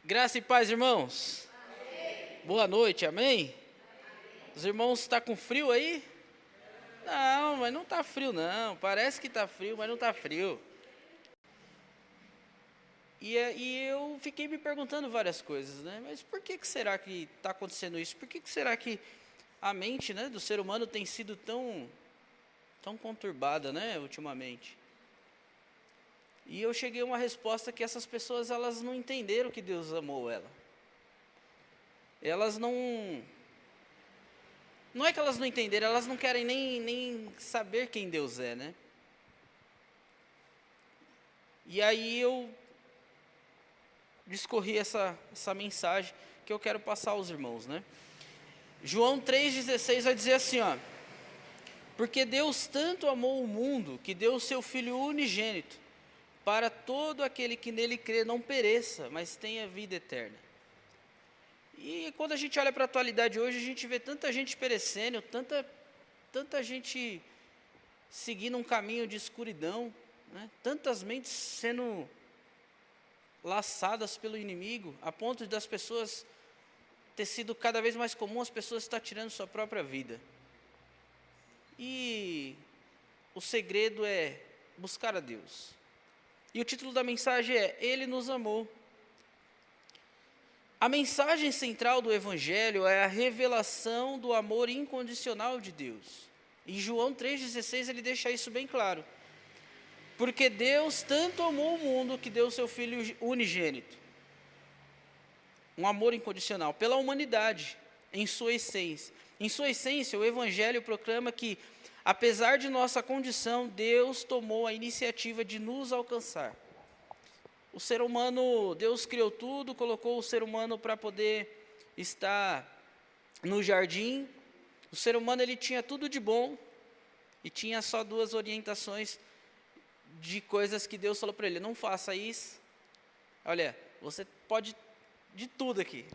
Graça e paz, irmãos. Amém. Boa noite, amém? Os irmãos estão com frio aí? Não, mas não está frio não. Parece que está frio, mas não está frio. E eu fiquei me perguntando várias coisas, né? Mas por que será que está acontecendo isso? Por que será que a mente, né, do ser humano tem sido tão conturbada, né, ultimamente? E eu cheguei a uma resposta que essas pessoas, elas não entenderam que Deus amou ela. Elas não é que elas não entenderam, elas não querem nem saber quem Deus é, né? E aí eu discorri essa mensagem que eu quero passar aos irmãos, né? João 3,16 vai dizer assim, ó: porque Deus tanto amou o mundo, que deu o seu Filho unigênito, para todo aquele que nele crê não pereça, mas tenha vida eterna. E quando a gente olha para a atualidade hoje, a gente vê tanta gente perecendo, tanta gente seguindo um caminho de escuridão, né? Tantas mentes sendo laçadas pelo inimigo, a ponto das pessoas ter sido cada vez mais comum as pessoas estar tirando sua própria vida. E o segredo é buscar a Deus. E o título da mensagem é: Ele nos amou. A mensagem central do Evangelho é a revelação do amor incondicional de Deus. Em João 3,16 ele deixa isso bem claro. Porque Deus tanto amou o mundo que deu o seu Filho unigênito. Um amor incondicional pela humanidade, em sua essência. Em sua essência, o Evangelho proclama que, apesar de nossa condição, Deus tomou a iniciativa de nos alcançar. O ser humano, Deus criou tudo, colocou o ser humano para poder estar no jardim. O ser humano, ele tinha tudo de bom e tinha só duas orientações de coisas que Deus falou para ele: não faça isso. Olha, você pode de tudo aqui,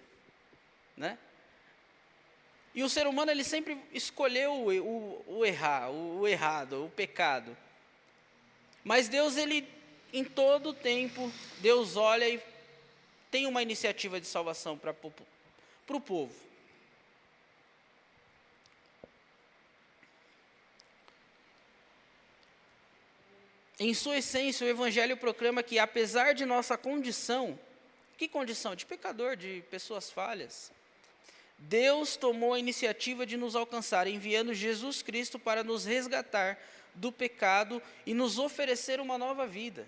né? E o ser humano, ele sempre escolheu o errado, o pecado. Mas Deus, ele, em todo o tempo, Deus olha e tem uma iniciativa de salvação para o povo. Em sua essência, o Evangelho proclama que, apesar de nossa condição, que condição? De pecador, de pessoas falhas, Deus tomou a iniciativa de nos alcançar, enviando Jesus Cristo para nos resgatar do pecado e nos oferecer uma nova vida.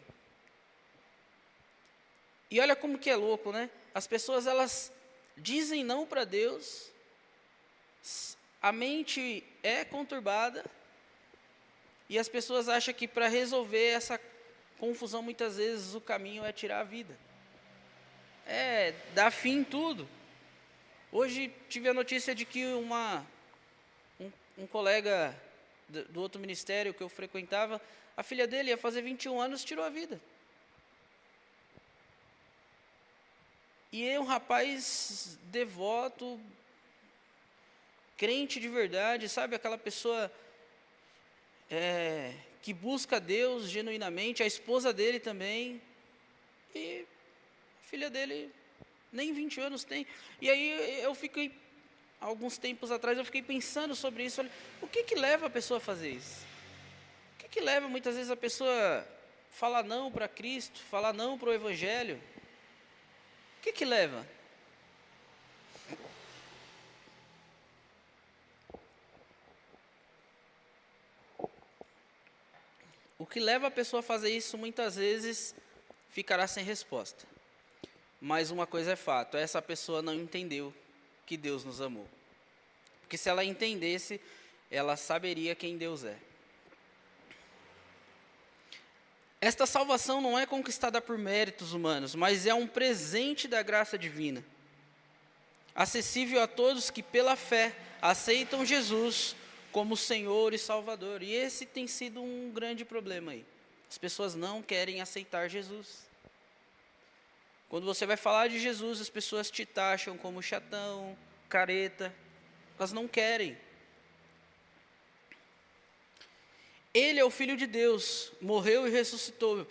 E olha como que é louco, né? As pessoas, elas dizem não para Deus, a mente é conturbada, e as pessoas acham que para resolver essa confusão, muitas vezes o caminho é tirar a vida. É dar fim em tudo. Hoje tive a notícia de que um colega do outro ministério que eu frequentava, a filha dele ia fazer 21 anos, tirou a vida. E é um rapaz devoto, crente de verdade, sabe? Aquela pessoa que busca Deus genuinamente, a esposa dele também, e a filha dele nem 20 anos tem. E aí eu fiquei, alguns tempos atrás, eu fiquei pensando sobre isso. Falei, o que leva a pessoa a fazer isso? O que leva muitas vezes a pessoa a falar não para Cristo, falar não para o Evangelho? O que leva? O que leva a pessoa a fazer isso, muitas vezes, ficará sem resposta. Mas uma coisa é fato, essa pessoa não entendeu que Deus nos amou. Porque se ela entendesse, ela saberia quem Deus é. Esta salvação não é conquistada por méritos humanos, mas é um presente da graça divina, acessível a todos que pela fé aceitam Jesus como Senhor e Salvador. E esse tem sido um grande problema aí. As pessoas não querem aceitar Jesus. Quando você vai falar de Jesus, as pessoas te taxam como chatão, careta. Elas não querem. Ele é o Filho de Deus, morreu e ressuscitou.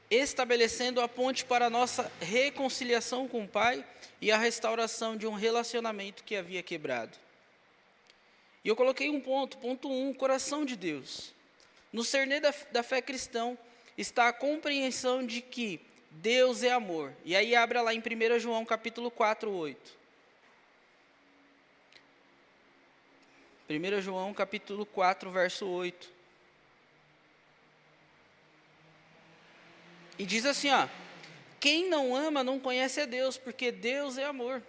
estabelecendo a ponte para a nossa reconciliação com o Pai e a restauração de um relacionamento que havia quebrado. E eu coloquei um ponto 1, coração de Deus. No cerne da fé cristã está a compreensão de que Deus é amor. E aí abra lá em 1 João capítulo 4, 8. 1 João capítulo 4, verso 8. E diz assim, ó: quem não ama não conhece a Deus, porque Deus é amor.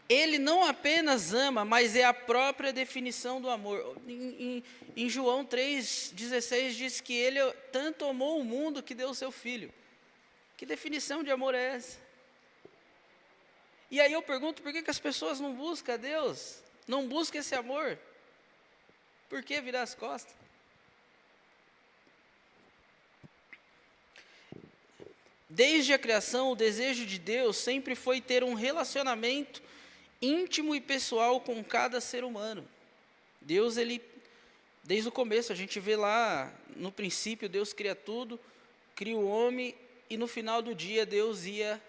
Ele não apenas ama, mas é a própria definição do amor. Em João 3,16 diz que ele tanto amou o mundo que deu o seu filho. Que definição de amor é essa? E aí eu pergunto, por que as pessoas não buscam a Deus? Não buscam esse amor? Por que virar as costas? Desde a criação, o desejo de Deus sempre foi ter um relacionamento íntimo e pessoal com cada ser humano. Deus, desde o começo, a gente vê lá, no princípio, Deus cria tudo, cria o homem, e no final do dia, Deus ia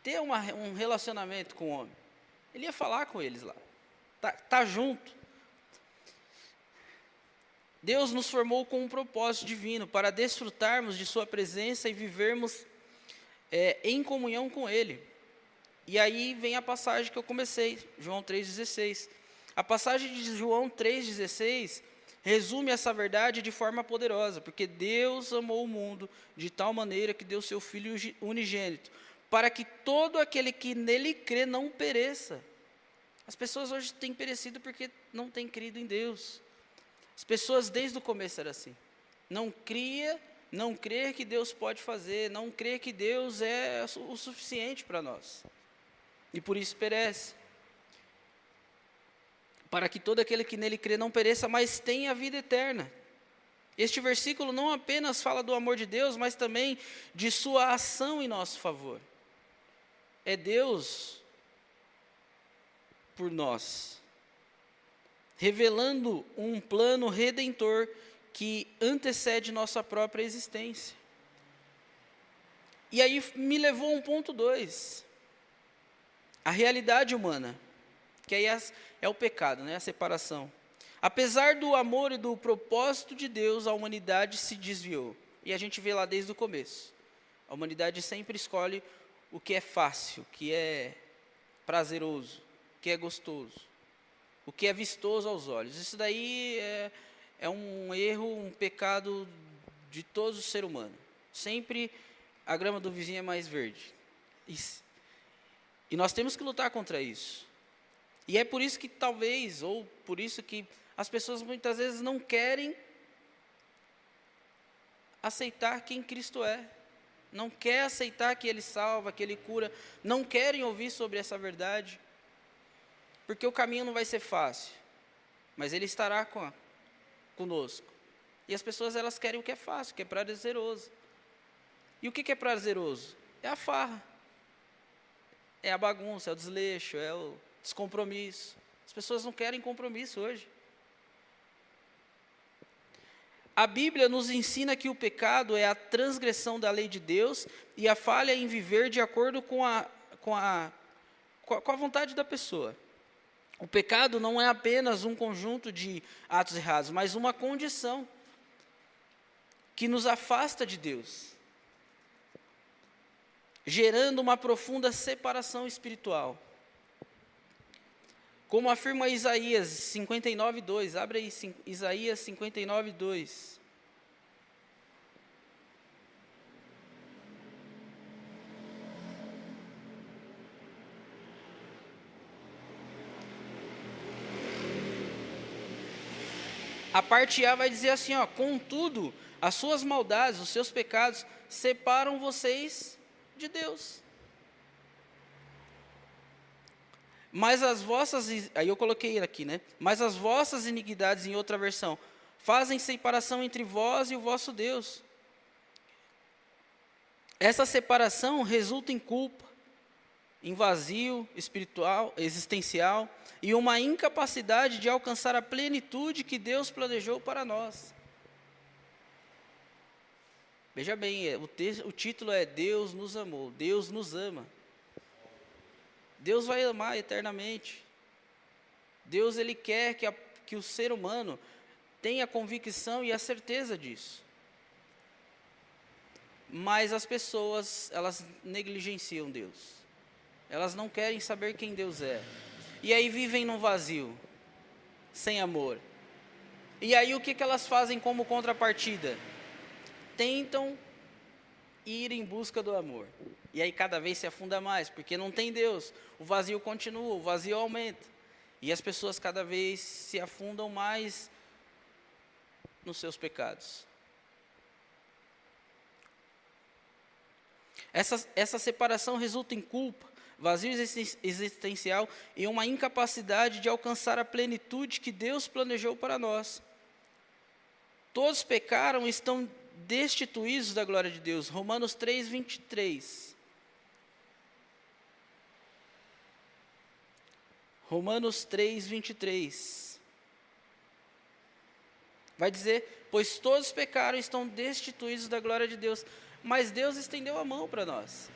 ter um relacionamento com o homem. Ele ia falar com eles lá, tá junto. Deus nos formou com um propósito divino, para desfrutarmos de sua presença e vivermos em comunhão com Ele. E aí vem a passagem que eu comecei, João 3,16. A passagem de João 3,16 resume essa verdade de forma poderosa, porque Deus amou o mundo de tal maneira que deu seu Filho unigênito, para que todo aquele que nele crê não pereça. As pessoas hoje têm perecido porque não têm crido em Deus. As pessoas desde o começo eram assim. Não crer que Deus pode fazer, não crer que Deus é o suficiente para nós. E por isso perece. Para que todo aquele que nele crê não pereça, mas tenha a vida eterna. Este versículo não apenas fala do amor de Deus, mas também de sua ação em nosso favor. É Deus por nós, revelando um plano redentor que antecede nossa própria existência. E aí me levou a um ponto 2. A realidade humana, que aí é o pecado, né, a separação. Apesar do amor e do propósito de Deus, a humanidade se desviou. E a gente vê lá desde o começo. A humanidade sempre escolhe o que é fácil, o que é prazeroso, o que é gostoso, o que é vistoso aos olhos. Isso daí é um erro, um pecado de todo ser humano. Sempre a grama do vizinho é mais verde. E nós temos que lutar contra isso. E é por isso que talvez, ou por isso que as pessoas muitas vezes não querem aceitar quem Cristo é. Não quer aceitar que Ele salva, que Ele cura. Não querem ouvir sobre essa verdade. Porque o caminho não vai ser fácil. Mas Ele estará conosco. E as pessoas, elas querem o que é fácil, o que é prazeroso. E o que é prazeroso? É a farra. É a bagunça, é o desleixo, é o descompromisso. As pessoas não querem compromisso hoje. A Bíblia nos ensina que o pecado é a transgressão da lei de Deus e a falha em viver de acordo com a vontade da pessoa. O pecado não é apenas um conjunto de atos errados, mas uma condição que nos afasta de Deus, gerando uma profunda separação espiritual. Como afirma Isaías 59:2, abre aí Isaías 59:2. A parte A vai dizer assim, ó: contudo, as suas maldades, os seus pecados separam vocês de Deus. Mas as vossas, aí eu coloquei aqui, né? Mas as vossas iniquidades, em outra versão, fazem separação entre vós e o vosso Deus. Essa separação resulta em culpa, em vazio espiritual, existencial, e uma incapacidade de alcançar a plenitude que Deus planejou para nós. Veja bem, o título é Deus nos amou, Deus nos ama. Deus vai amar eternamente. Deus, Ele quer que o ser humano tenha a convicção e a certeza disso. Mas as pessoas, elas negligenciam Deus. Elas não querem saber quem Deus é. E aí vivem num vazio, sem amor. E aí o que elas fazem como contrapartida? Tentam ir em busca do amor. E aí cada vez se afunda mais, porque não tem Deus. O vazio continua, o vazio aumenta. E as pessoas cada vez se afundam mais nos seus pecados. Essa separação resulta em culpa, vazio existencial e uma incapacidade de alcançar a plenitude que Deus planejou para nós. Todos pecaram e estão destituídos da glória de Deus. Romanos 3, 23. Romanos 3, 23. Vai dizer, pois todos pecaram e estão destituídos da glória de Deus. Mas Deus estendeu a mão para nós.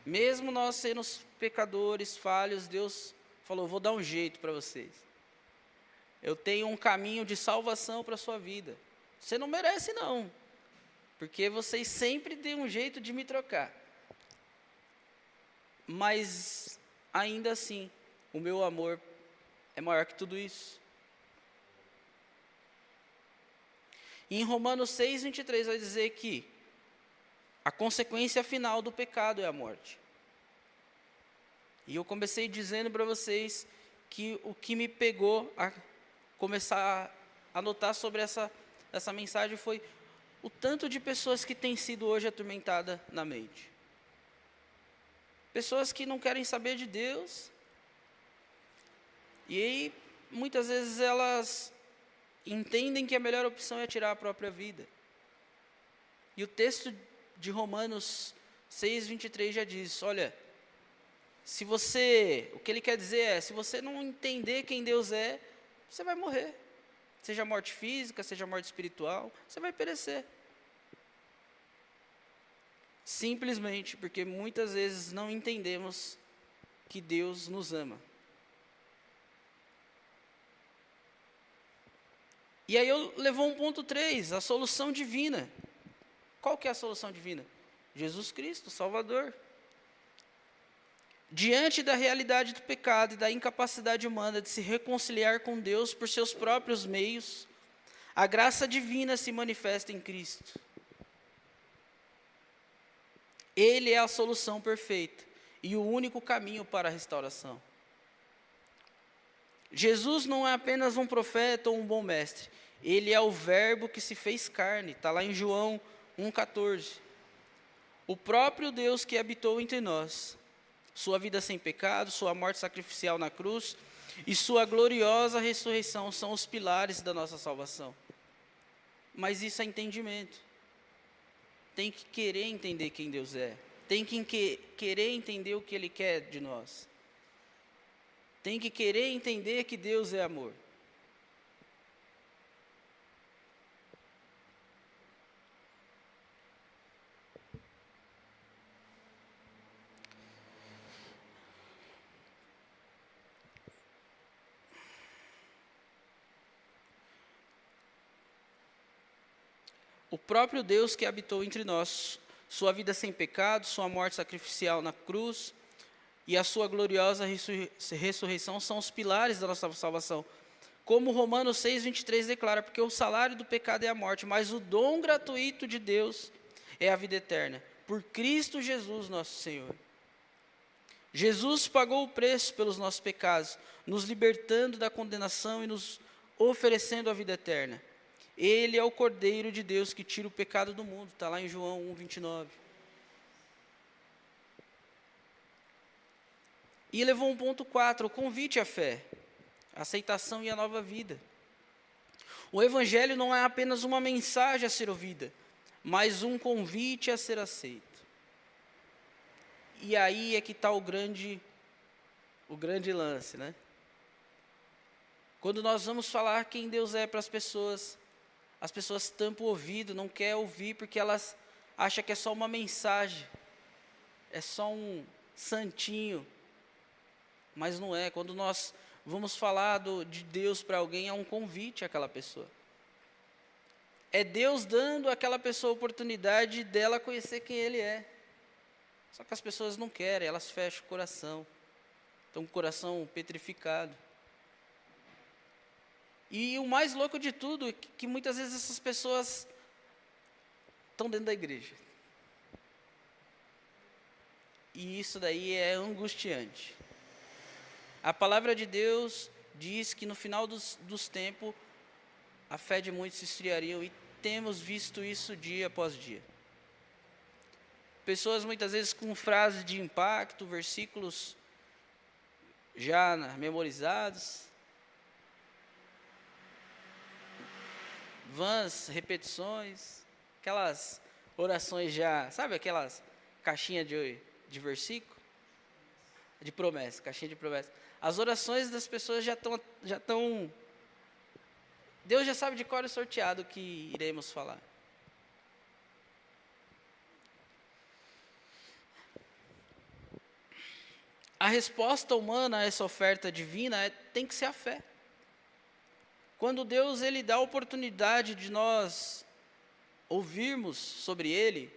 Mesmo nós sendo pecadores, falhos, Deus falou, vou dar um jeito para vocês. Eu tenho um caminho de salvação para a sua vida. Você não merece não, porque vocês sempre têm um jeito de me trocar. Mas, ainda assim, o meu amor é maior que tudo isso. E em Romanos 6, 23 vai dizer que a consequência final do pecado é a morte. E eu comecei dizendo para vocês que o que me pegou a começar a notar sobre essa mensagem foi o tanto de pessoas que têm sido hoje atormentadas na mente. Pessoas que não querem saber de Deus. E aí, muitas vezes elas entendem que a melhor opção é tirar a própria vida. E o texto de Romanos 6, 23 já diz, olha, o que ele quer dizer é, se você não entender quem Deus é, você vai morrer. Seja morte física, seja morte espiritual, você vai perecer. Simplesmente porque muitas vezes não entendemos que Deus nos ama. E aí eu levou um ponto 3, a solução divina. Qual que é a solução divina? Jesus Cristo, Salvador. Diante da realidade do pecado e da incapacidade humana de se reconciliar com Deus por seus próprios meios, a graça divina se manifesta em Cristo. Ele é a solução perfeita e o único caminho para a restauração. Jesus não é apenas um profeta ou um bom mestre. Ele é o verbo que se fez carne. Está lá em João 1,14. O próprio Deus que habitou entre nós. Sua vida sem pecado, sua morte sacrificial na cruz e sua gloriosa ressurreição são os pilares da nossa salvação. Mas isso é entendimento. Tem que querer entender quem Deus é. Tem que querer entender o que Ele quer de nós. Tem que querer entender que Deus é amor. O próprio Deus que habitou entre nós, sua vida sem pecado, sua morte sacrificial na cruz e a sua gloriosa ressurreição são os pilares da nossa salvação. Como Romanos 6, 23 declara, porque o salário do pecado é a morte, mas o dom gratuito de Deus é a vida eterna, por Cristo Jesus nosso Senhor. Jesus pagou o preço pelos nossos pecados, nos libertando da condenação e nos oferecendo a vida eterna. Ele é o Cordeiro de Deus que tira o pecado do mundo. Está lá em João 1, 29. E levou um ponto 4, o convite à fé, a aceitação e a nova vida. O Evangelho não é apenas uma mensagem a ser ouvida, mas um convite a ser aceito. E aí é que está o grande lance, né? Quando nós vamos falar quem Deus é para as pessoas, as pessoas tampam o ouvido, não querem ouvir porque elas acham que é só uma mensagem, é só um santinho, mas não é. Quando nós vamos falar de Deus para alguém, é um convite àquela pessoa. É Deus dando àquela pessoa a oportunidade dela conhecer quem Ele é. Só que as pessoas não querem, elas fecham o coração. Estão com o coração petrificado. E o mais louco de tudo é que muitas vezes essas pessoas estão dentro da igreja. E isso daí é angustiante. A palavra de Deus diz que no final dos tempos, a fé de muitos se esfriaria, e temos visto isso dia após dia. Pessoas muitas vezes com frases de impacto, versículos já memorizados, vãs repetições, aquelas orações já, sabe aquelas caixinhas de versículo? De promessa, caixinha de promessa. As orações das pessoas já estão. Deus já sabe de qual é o sorteado que iremos falar. A resposta humana a essa oferta divina tem que ser a fé. Quando Deus ele dá a oportunidade de nós ouvirmos sobre Ele,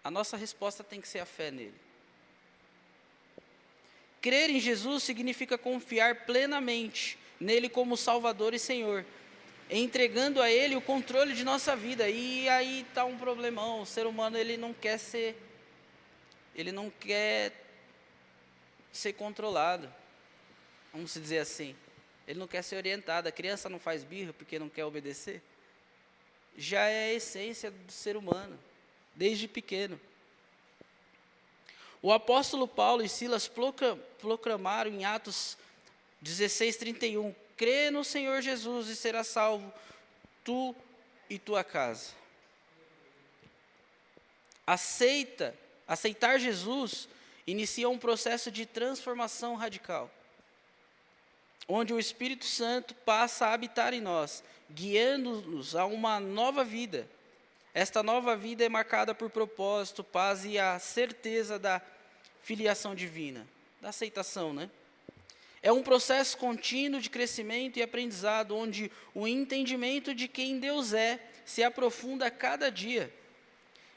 a nossa resposta tem que ser a fé nele. Crer em Jesus significa confiar plenamente nele como Salvador e Senhor, entregando a Ele o controle de nossa vida. E aí está um problemão. O ser humano ele não quer ser controlado, vamos dizer assim. Ele não quer ser orientado. A criança não faz birra porque não quer obedecer. Já é a essência do ser humano, desde pequeno. O apóstolo Paulo e Silas proclamaram em Atos 16:31, crê no Senhor Jesus e serás salvo, tu e tua casa. Aceitar Jesus inicia um processo de transformação radical, onde o Espírito Santo passa a habitar em nós, guiando-nos a uma nova vida. Esta nova vida é marcada por propósito, paz e a certeza da filiação divina, da aceitação, né? É um processo contínuo de crescimento e aprendizado, onde o entendimento de quem Deus é se aprofunda a cada dia.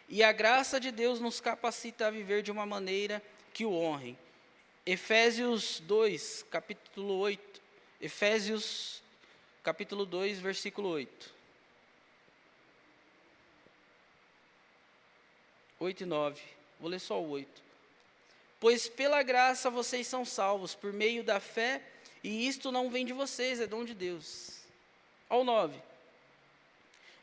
E a graça de Deus nos capacita a viver de uma maneira que o honre. Efésios 2, capítulo 8. Efésios, capítulo 2, versículo 8. 8 e 9. Vou ler só o 8. Pois pela graça vocês são salvos, por meio da fé, e isto não vem de vocês, é dom de Deus. Ao 9.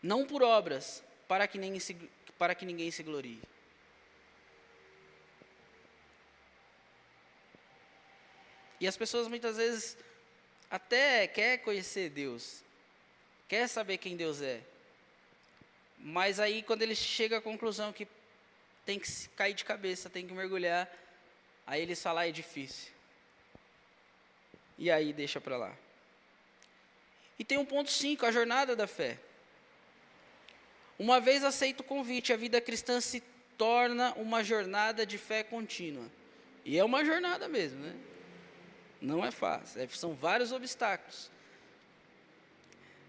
Não por obras, para que ninguém se glorie. E as pessoas muitas vezes até quer conhecer Deus, quer saber quem Deus é, mas aí quando ele chega à conclusão que tem que cair de cabeça, tem que mergulhar, aí eles falam, é difícil. E aí deixa para lá. E tem um ponto 5, a jornada da fé. Uma vez aceito o convite, a vida cristã se torna uma jornada de fé contínua. E é uma jornada mesmo, né? Não é fácil, são vários obstáculos.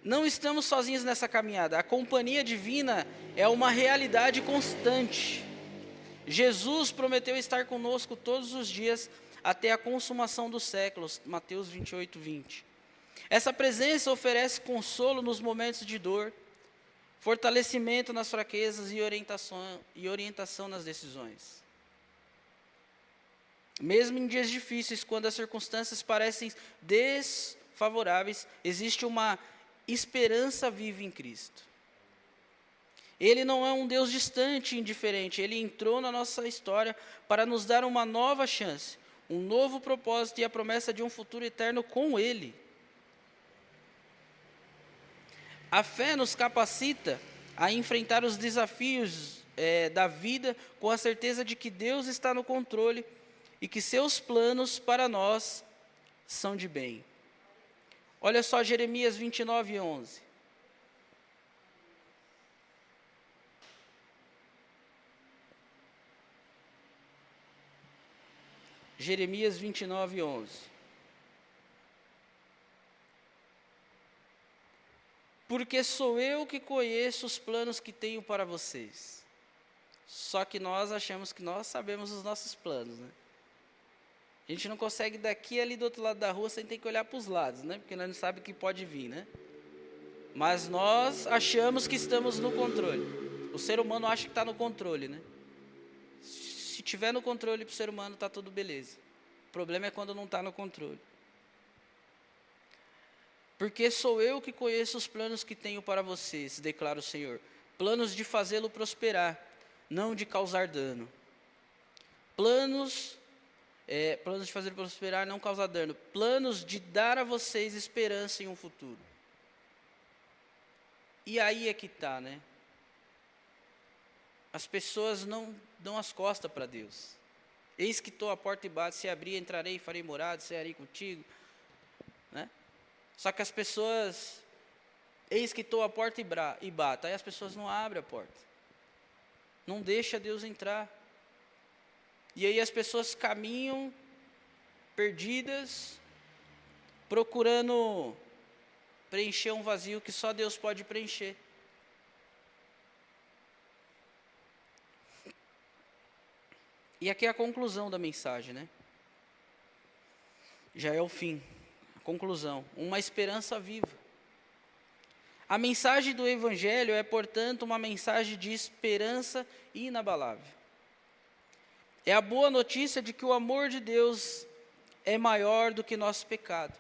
Não estamos sozinhos nessa caminhada, a companhia divina é uma realidade constante. Jesus prometeu estar conosco todos os dias até a consumação dos séculos, Mateus 28, 20. Essa presença oferece consolo nos momentos de dor, fortalecimento nas fraquezas e orientação nas decisões. Mesmo em dias difíceis, quando as circunstâncias parecem desfavoráveis, existe uma esperança viva em Cristo. Ele não é um Deus distante e indiferente, Ele entrou na nossa história para nos dar uma nova chance, um novo propósito e a promessa de um futuro eterno com Ele. A fé nos capacita a enfrentar os desafios da vida com a certeza de que Deus está no controle e que seus planos para nós são de bem. Olha só Jeremias 29, 11. Jeremias 29, 11. Porque sou eu que conheço os planos que tenho para vocês. Só que nós achamos que nós sabemos os nossos planos, né? A gente não consegue daqui ali do outro lado da rua sem ter que olhar para os lados, né? Porque nós não sabemos o que pode vir, né? Mas nós achamos que estamos no controle. O ser humano acha que está no controle, né? Se tiver no controle para o ser humano, está tudo beleza. O problema é quando não está no controle. Porque sou eu que conheço os planos que tenho para vocês, declara o Senhor. Planos de fazê-lo prosperar, não de causar dano. Planos de fazê-lo prosperar, não causar dano. Planos de dar a vocês esperança em um futuro. E aí é que está, né? As pessoas não dão as costas para Deus. Eis que estou à porta e bato, se abrir, entrarei e farei morada, cearei contigo. Né? Só que as pessoas, eis que estou à porta e bato, aí as pessoas não abrem a porta. Não deixa Deus entrar. E aí as pessoas caminham perdidas, procurando preencher um vazio que só Deus pode preencher. E aqui é a conclusão da mensagem, né? Já é o fim, a conclusão. Uma esperança viva. A mensagem do Evangelho é, portanto, uma mensagem de esperança inabalável. É a boa notícia de que o amor de Deus é maior do que nosso pecado.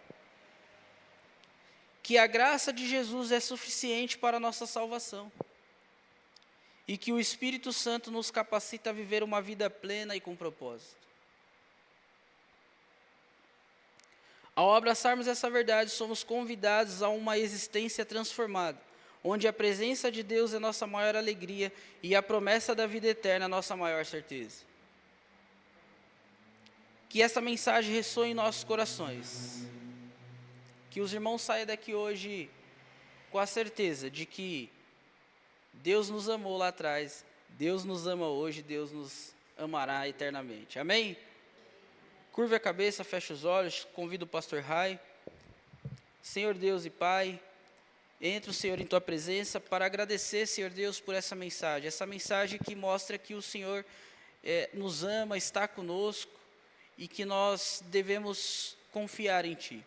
Que a graça de Jesus é suficiente para a nossa salvação. E que o Espírito Santo nos capacita a viver uma vida plena e com propósito. Ao abraçarmos essa verdade, somos convidados a uma existência transformada, onde a presença de Deus é nossa maior alegria e a promessa da vida eterna é nossa maior certeza. Que essa mensagem ressoe em nossos corações. Que os irmãos saiam daqui hoje com a certeza de que Deus nos amou lá atrás, Deus nos ama hoje, Deus nos amará eternamente. Amém? Curve a cabeça, feche os olhos, convido o pastor Rai. Senhor Deus e Pai, entra o Senhor em Tua presença para agradecer, Senhor Deus, por essa mensagem que mostra que o Senhor nos ama, está conosco e que nós devemos confiar em Ti.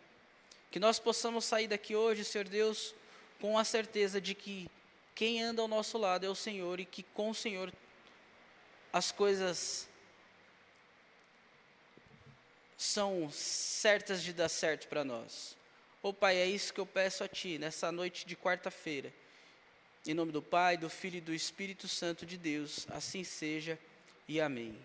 Que nós possamos sair daqui hoje, Senhor Deus, com a certeza de que quem anda ao nosso lado é o Senhor e que com o Senhor as coisas são certas de dar certo para nós. Ô Pai, é isso que eu peço a Ti nessa noite de quarta-feira. Em nome do Pai, do Filho e do Espírito Santo de Deus, assim seja e amém.